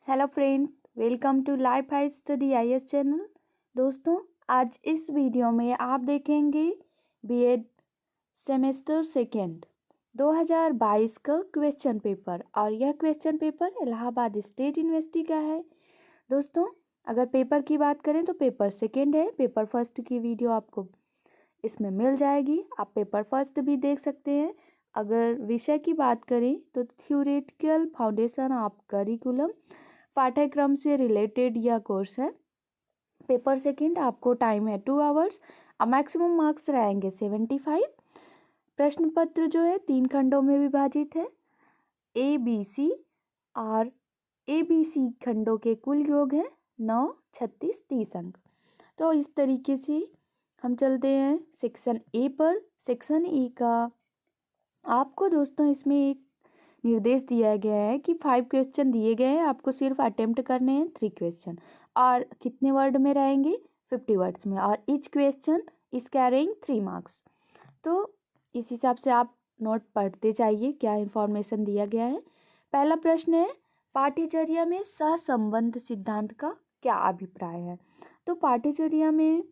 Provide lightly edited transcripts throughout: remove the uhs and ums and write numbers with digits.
Hello friend, welcome to life high study IAS channel. दोस्तों, आज इस वीडियो में आप देखेंगे बीएड सेमेस्टर सेकेंड 2022 का क्वेश्चन पेपर। और यह question paper Allahabad state university का है। दोस्तों, अगर पेपर की बात करें तो पेपर सेकेंड है। पेपर फर्स्ट की वीडियो आपको इसमें मिल जाएगी, आप पेपर फर्स्ट भी देख सकते हैं। अगर विषय की बात करें तो थ्योरेटिकल फाउंडेशन ऑफ करिकुलम, पाठ्यक्रम से रिलेटेड यह कोर्स है। पेपर सेकंड आपको टाइम है 2 आवर्स और मैक्सिमम मार्क्स रहेंगे 75। प्रश्न पत्र जो है 3 खंडों में विभाजित है। ए बी सी और ए बी सी खंडों के कुल योग हैं 9, 36, 30 अंक। तो इस तरीके से हम चलते हैं सेक्शन ए पर। सेक्शन ए का आपको दोस्तों इसमें एक निर्देश दिया गया है कि 5 क्वेश्चन दिए गए हैं, आपको सिर्फ अटेम्प्ट करने हैं 3 क्वेश्चन। और कितने वर्ड में रहेंगे? 50 वर्ड्स में। और each question is carrying 3 marks. तो इस हिसाब से आप नोट पढ़ते जाइए क्या इंफॉर्मेशन दिया गया है। पहला प्रश्न है, पाठ्यचर्या में सहसंबंध सिद्धांत का क्या अभिप्राय है? तो पाठ्यचर्या में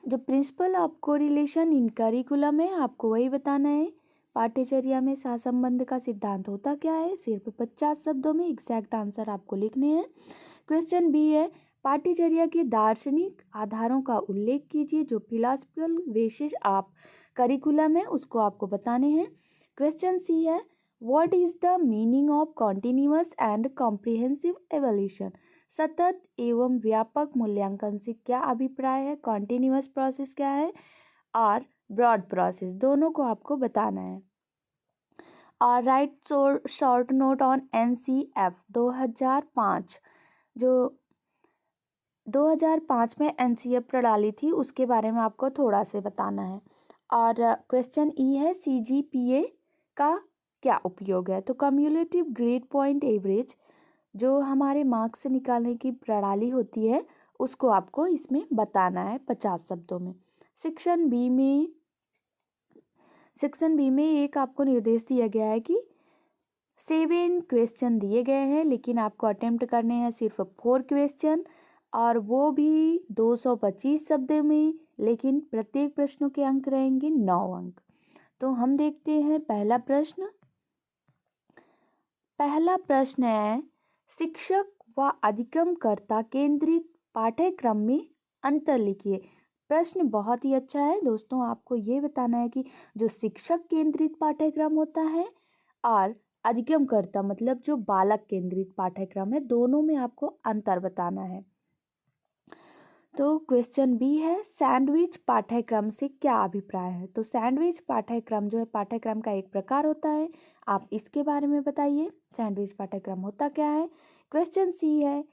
जो principle of correlation in curriculum है, आपको वही बताना है। पाठ्यचर्या में सहसंबंध का सिद्धांत होता क्या है? सिर्फ 50 शब्दों में एग्जैक्ट आंसर आपको लिखने हैं। क्वेश्चन बी है, पाठ्यचर्या के दार्शनिक आधारों का उल्लेख कीजिए। जो फिलॉसफिकल बेसिस ऑफ करिकुलम है उसको आपको बताने हैं। क्वेश्चन सी है, what is the meaning of continuous and comprehensive evolution? सतत एवं व्यापक मूल्यांकन से क्या अभिप्राय है? कॉन्टिन्यूअस प्रोसेस क्या है और ब्रॉड प्रोसेस, दोनों को आपको बताना है। और right short note on NCF 2005, जो 2005 में एनसीएफ प्रणाली थी उसके बारे में आपको थोड़ा से बताना है। और क्वेश्चन ई है, सीजीपीए का क्या उपयोग है? तो कम्युलेटिव ग्रेड पॉइंट एवरेज, जो हमारे मार्क्स से निकालने की प्रणाली होती है, उसको आपको इसमें बताना है 50 शब्दों में। सेक्शन बी में एक आपको निर्देश दिया गया है कि 7 क्वेश्चन दिए गए हैं, लेकिन आपको अटेम्प्ट करने हैं सिर्फ 4 क्वेश्चन, और वो भी 225 शब्दों में, लेकिन प्रत्येक प्रश्नों के अंक रहेंगे 9 अंक। तो हम देखते हैं पहला प्रश्न। पहला प्रश्न है, शिक्षक व अधिगमकर्ता केंद्रित पाठ्यक्रम में अंतर लिखिए। प्रश्न बहुत ही अच्छा है दोस्तों। आपको ये बताना है कि जो शिक्षक केंद्रित पाठ्यक्रम होता है और अधिगमकर्ता मतलब जो बालक केंद्रित पाठ्यक्रम है, दोनों में आपको अंतर बताना है। तो क्वेश्चन बी है, सैंडविच पाठ्यक्रम से क्या अभिप्राय है? तो सैंडविच पाठ्यक्रम जो है पाठ्यक्रम का एक प्रकार होता है, आप इसके बारे में बताइए। सैंडविच पाठ्यक्रम होता क्या है? क्वेश्चन सी है,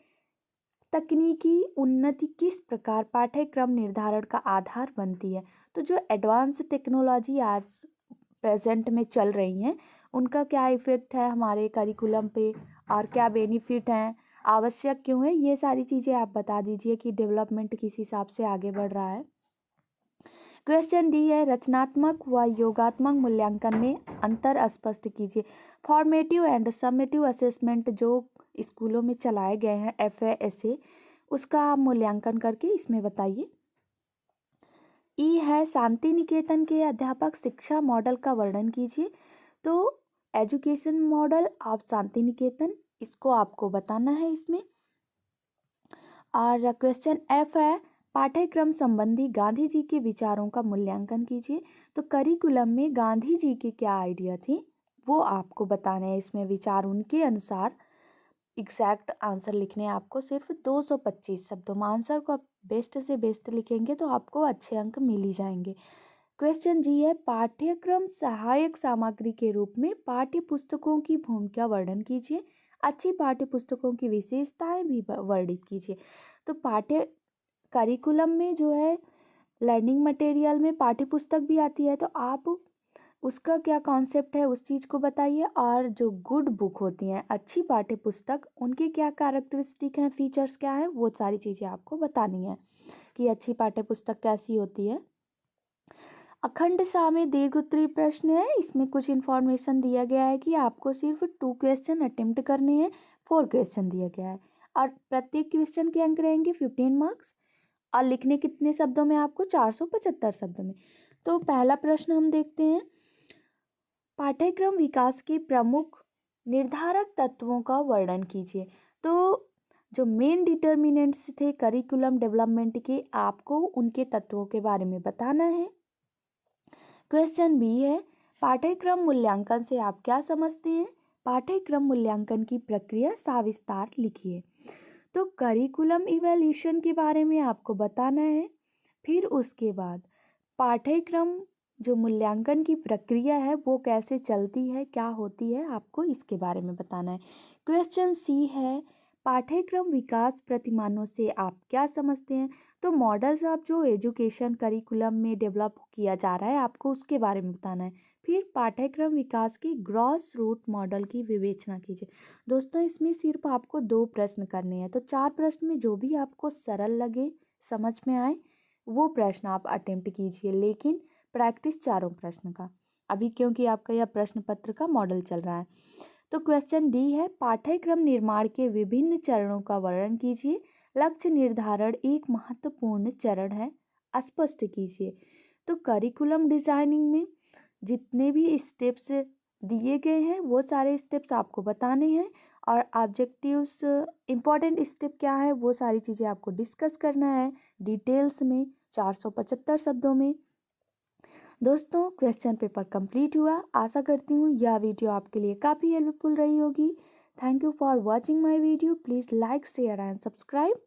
तकनीकी उन्नति किस प्रकार पाठ्यक्रम निर्धारण का आधार बनती है? तो जो एडवांस टेक्नोलॉजी आज प्रेजेंट में चल रही हैं, उनका क्या इफ़ेक्ट है हमारे करिकुलम पे और क्या बेनिफिट हैं, आवश्यक क्यों है, ये सारी चीज़ें आप बता दीजिए कि डेवलपमेंट किस हिसाब से आगे बढ़ रहा है। क्वेश्चन डी है, रचनात्मक व योगात्मक मूल्यांकन में अंतर स्पष्ट कीजिए। फॉर्मेटिव एंड समेटिव असेसमेंट जो स्कूलों में चलाए गए हैं, FASA, उसका आप मूल्यांकन करके इसमें बताइए। ई है, शांति निकेतन के अध्यापक शिक्षा मॉडल का वर्णन कीजिए। तो education model of Shanti Niketan, इसको आपको बताना है इसमें। और क्वेश्चन एफ है, पाठ्यक्रम संबंधी गांधी जी के विचारों का मूल्यांकन कीजिए। तो करिकुलम में गांधी जी के क्या आइडिया थे वो आपको बताने हैं इसमें, विचार उनके अनुसार। एग्जैक्ट आंसर लिखने हैं आपको सिर्फ 225 शब्दों में। आंसर को आप बेस्ट से बेस्ट लिखेंगे तो आपको अच्छे अंक मिल ही जाएंगे। क्वेश्चन जी है, पाठ्यक्रम सहायक सामग्री के रूप में पाठ्य पुस्तकों की भूमिका वर्णन कीजिए। अच्छी पाठ्य पुस्तकों की विशेषताएं भी वर्णित कीजिए। तो पाठ्य करिकुलम में जो है लर्निंग मटेरियल में पाठ्य पुस्तक भी आती है, तो आप उसका क्या कॉन्सेप्ट है उस चीज़ को बताइए। और जो गुड बुक होती हैं, अच्छी पाठ्य पुस्तक, उनके क्या कैरेक्टरिस्टिक हैं, फीचर्स क्या हैं, वो सारी चीज़ें आपको बतानी है कि अच्छी पाठ्य पुस्तक कैसी होती है। अखंड सामयिक दीर्घ उत्तरीय प्रश्न है। इसमें कुछ इन्फॉर्मेशन दिया गया है कि आपको सिर्फ 2 क्वेश्चन अटेम्प्ट करने हैं, 4 क्वेश्चन दिया गया है और प्रत्येक क्वेश्चन के अंक रहेंगे 15 मार्क्स और लिखने कितने शब्दों में आपको 475 शब्दों में। तो पहला प्रश्न हम देखते हैं, पाठ्यक्रम विकास के प्रमुख निर्धारक तत्वों का वर्णन कीजिए। तो जो मेन डिटर्मिनेंट्स थे करिकुलम डेवलपमेंट के, आपको उनके तत्वों के बारे में बताना है। क्वेश्चन बी है, पाठ्यक्रम मूल्यांकन से आप क्या समझते हैं? पाठ्यक्रम मूल्यांकन की प्रक्रिया सविस्तार लिखिए। तो करिकुलम इवैल्यूएशन के बारे में आपको बताना है। फिर उसके बाद पाठ्यक्रम जो मूल्यांकन की प्रक्रिया है वो कैसे चलती है, क्या होती है, आपको इसके बारे में बताना है। क्वेश्चन सी है, पाठ्यक्रम विकास प्रतिमानों से आप क्या समझते हैं? तो मॉडल्स ऑफ जो एजुकेशन करिकुलम में डेवलप किया जा रहा है आपको उसके बारे में बताना है। फिर पाठ्यक्रम विकास के ग्रॉस रूट मॉडल की विवेचना कीजिए। दोस्तों इसमें सिर्फ आपको 2 प्रश्न करने हैं, तो 4 प्रश्न में जो भी आपको सरल लगे, समझ में आए, वो प्रश्न आप अटेम्प्ट कीजिए, लेकिन प्रैक्टिस चारों प्रश्न का अभी, क्योंकि आपका यह प्रश्न पत्र का मॉडल चल रहा है। तो क्वेश्चन डी है, पाठ्यक्रम निर्माण के विभिन्न चरणों का वर्णन कीजिए। लक्ष्य निर्धारण एक महत्वपूर्ण चरण है, स्पष्ट कीजिए। तो करिकुलम डिजाइनिंग में जितने भी स्टेप्स दिए गए हैं वो सारे स्टेप्स आपको बताने हैं और ऑब्जेक्टिव्स, इंपॉर्टेंट स्टेप क्या है, वो सारी चीज़ें आपको डिस्कस करना है डिटेल्स में 475 शब्दों में। दोस्तों क्वेश्चन पेपर कंप्लीट हुआ। आशा करती हूँ यह वीडियो आपके लिए काफ़ी हेल्पफुल रही होगी। Thank you for watching my video. Please like share and subscribe.